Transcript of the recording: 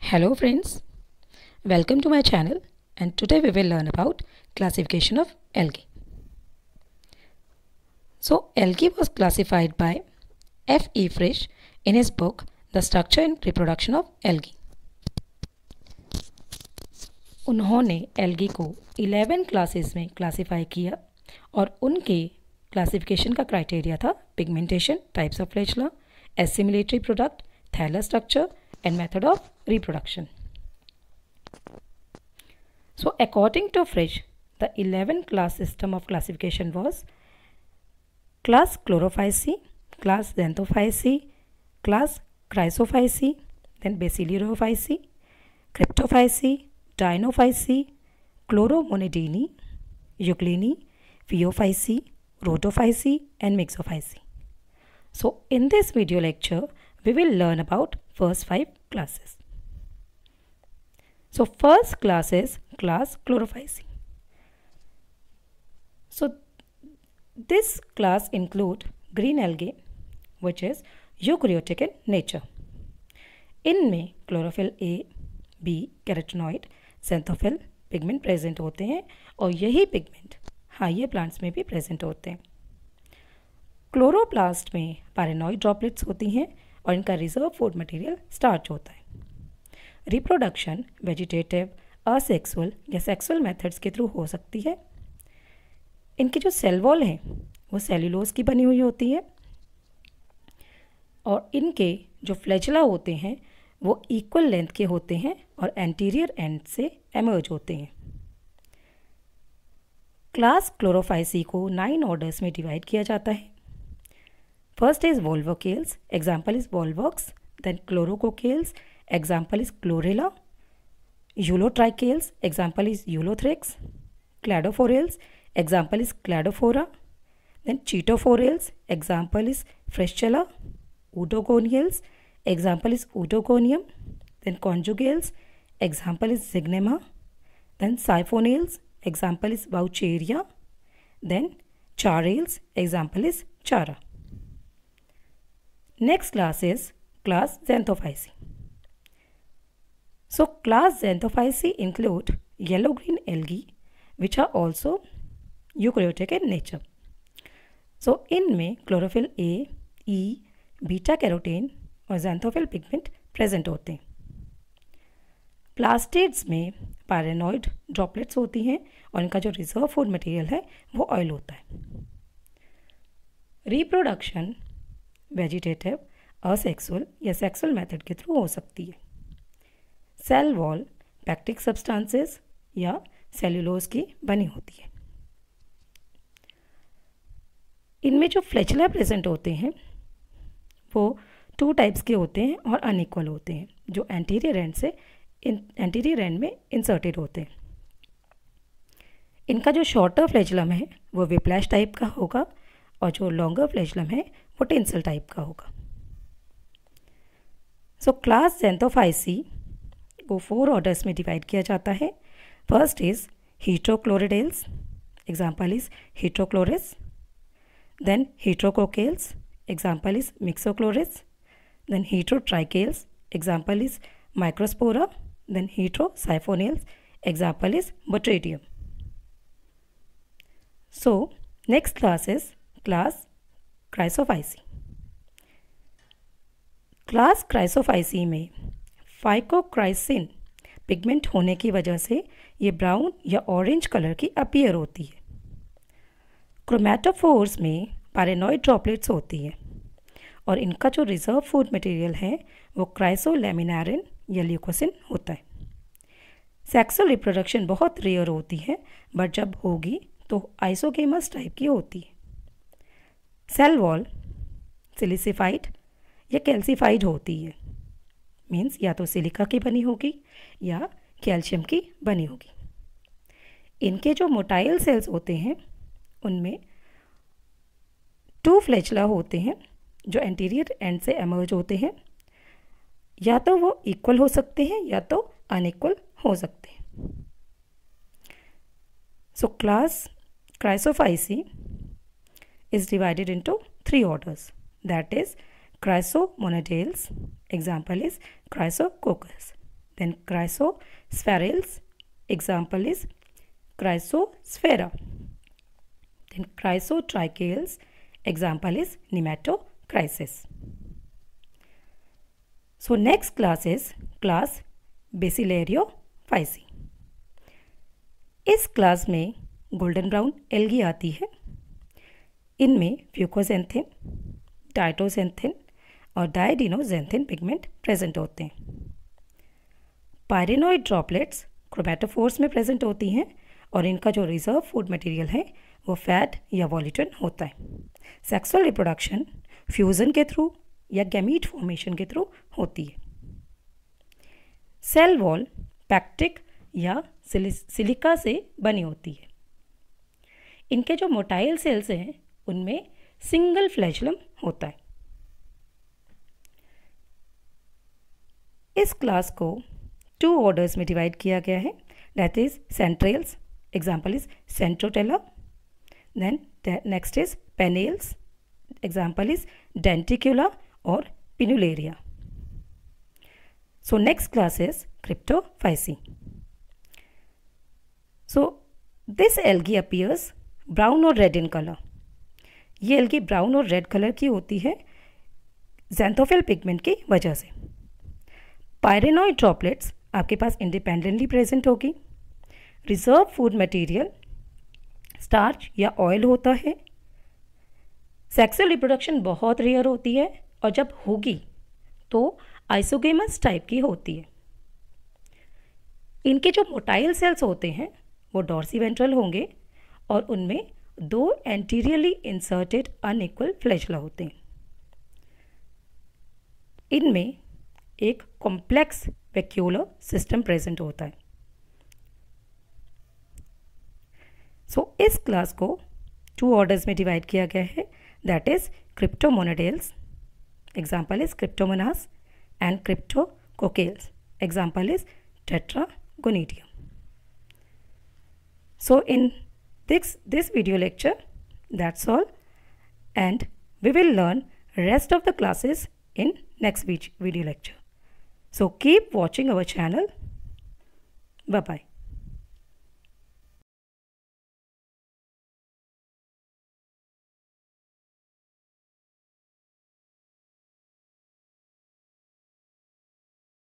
Hello friends, welcome to my channel and today we will learn about classification of algae. So algae was classified by F. E. Frisch in his book The Structure and Reproduction of Algae. उन्होंने algae को 11 classes में classify किया और उनके classification का criteria था pigmentation, types of flagella, assimilatory product, thallus structure and method of reproduction. So according to Frisch, the 11 class system of classification was class Chlorophyceae, class Xanthophyceae, class Chrysophyceae, then Basidiophyceae, Cryptophyceae, Dinophyceae, Chloromonidini, Eugleni, Phaeophyceae, Rhodophyceae and Mixophyceae. So in this video lecture, we will learn about first 5 classes. So first class is class Chlorophyceae. So this class include green algae which is eukaryotic in nature. इनमें chlorophyll A, B, carotenoid, xanthophyll pigment present होते हैं और यही pigment higher plants में भी present होते हैं. Chloroplast में पैरानॉइड ड्रॉपलेट्स होती हैं और इनका रिजर्व फूड मटेरियल स्टार्च होता है. रिप्रोडक्शन वेजिटेटिव, असेक्सुअल या सेक्सुअल मेथड्स के थ्रू हो सकती है. इनकी जो सेल वॉल है वो सेल्यूलोज की बनी हुई होती है और इनके जो फ्लैचेला होते हैं वो इक्वल लेंथ के होते हैं और एंटीरियर एंड से एमर्ज होते हैं. क्लास क्लोरोफाइसी को 9 ऑर्डर्स में डिवाइड किया जाता है. First is Volvocales, example is Volvox, then Chlorococales, example is Chlorella, Eulotrichales, example is Eulothrix, Cladophorales, example is Cladophora, then Chaetophorales, example is Fraschella, Udogoniales, example is Udogonium, then Conjugales, example is Zygnema, then Siphonales, example is Vaucheria, then Charales, example is Chara. Next class is class Xanthophyceae. So class Xanthophyceae include yellow-green algae which are also eukaryotic in nature. So इनमें chlorophyll A, E, beta carotene और xanthophyll pigment present होते हैं. Plastids में paranoid droplets होती हैं और इनका जो रिजर्व फूड मटेरियल है वो ऑयल होता है. रिप्रोडक्शन वेजिटेटिव, असेक्सुअल या सेक्सुअल मेथड के थ्रू हो सकती है. सेल वॉल पैक्टिक सब्सटेंसेस या सेल्यूलोज की बनी होती है. इनमें जो फ्लैचेला प्रेजेंट होते हैं वो 2 टाइप्स के होते हैं और अनइक्वल होते हैं जो एंटीरियर एंड में इंसर्टेड होते हैं. इनका जो शॉर्टर फ्लैचेलम है वो विप्लैश टाइप का होगा और जो लॉन्गर फ्लैचेलम है वो टेंसल टाइप का होगा. सो क्लास Xanthophyceae को 4 ऑर्डर्स में डिवाइड किया जाता है. First is heterochloridales, example is heterochloris, then heterococcales, example is myxochloris, then heterotrichales, example is microspora, then heterosiphonales, example is botrydium. So next class is class chrysophyceae. Class chrysophyceae में phycochrysin pigment होने की वजह से ये brown या orange colour की appear होती है. क्रोमैटोफोर्स में पैरानॉइड ड्रॉपलेट्स होती हैं और इनका जो रिजर्व फूड मटेरियल है वो क्राइसोलैमिनारिन या ल्यूकोसिन होता है. सेक्सुअल रिप्रोडक्शन बहुत रेयर होती है बट जब होगी तो आइसोगेमस टाइप की होती है. सेल वॉल सिलिसिफाइड या कैल्सीफाइड होती है, मीन्स या तो सिलिका की बनी होगी या कैल्शियम की बनी होगी. इनके जो मोटाइल सेल्स होते हैं उनमें 2 फ्लैचेला होते हैं जो एंटीरियर एंड से एमर्ज होते हैं. या तो वो इक्वल हो सकते हैं या तो अनइक्वल हो सकते हैं. So class chrysophyceae is divided into 3 orders, that is Chrysomonadales, example is Chrysococcus, Then chrysospherules, example is Chrysosphaera. Then chrysotrichales, example is Nematochrysys. So next class is class Basilaриophyceae. इस class में golden brown algae आती है। इनमें fucoxanthin, डाइटोजेंथिन और डाइडिनोजेंथिन pigment present होते हैं। Pyrenoid droplets chromatophores में present होती हैं और इनका जो रिजर्व फूड मटेरियल है वो फैट या वॉलिटन होता है। सेक्सुअल रिप्रोडक्शन फ्यूजन के थ्रू या गैमीट फॉर्मेशन के थ्रू होती है। सेल वॉल पैक्टिक या सिलिका से बनी होती है। इनके जो मोटाइल सेल्स हैं उनमें सिंगल फ्लैचलम होता है। इस क्लास को 2 ऑर्डर्स में डिवाइड किया गया है, that is centrales, example is centrotella. Then next is pennales, example is denticula और pinnularia. So next class is cryptophyceae. So this algae appears brown और रेड इन कलर. ये एल्गी ब्राउन और red colour की होती है xanthophyll pigment की वजह से. पायरेनोइड ड्रॉपलेट्स आपके पास इंडिपेंडेंटली प्रेजेंट होगी. रिजर्व फूड मटेरियल स्टार्च या ऑयल होता है. सेक्सुअल रिप्रोडक्शन बहुत रेयर होती है और जब होगी तो आइसोगेमस टाइप की होती है. इनके जो मोटाइल सेल्स होते हैं वो डॉर्सीवेंट्रल होंगे और उनमें 2 एंटीरियरली इंसर्टेड अनइक्वल फ्लैचेला होते हैं. इनमें एक कॉम्प्लेक्स वैक्यूलर सिस्टम प्रेजेंट होता है. सो इस क्लास को 2 ऑर्डर्स में डिवाइड किया गया है, that is cryptomonadales, example is cryptomonas, and cryptococcales, example is tetragonidium. So in this video lecture, that's all, and we will learn rest of the classes in next video lecture. So keep watching our channel. Bye bye.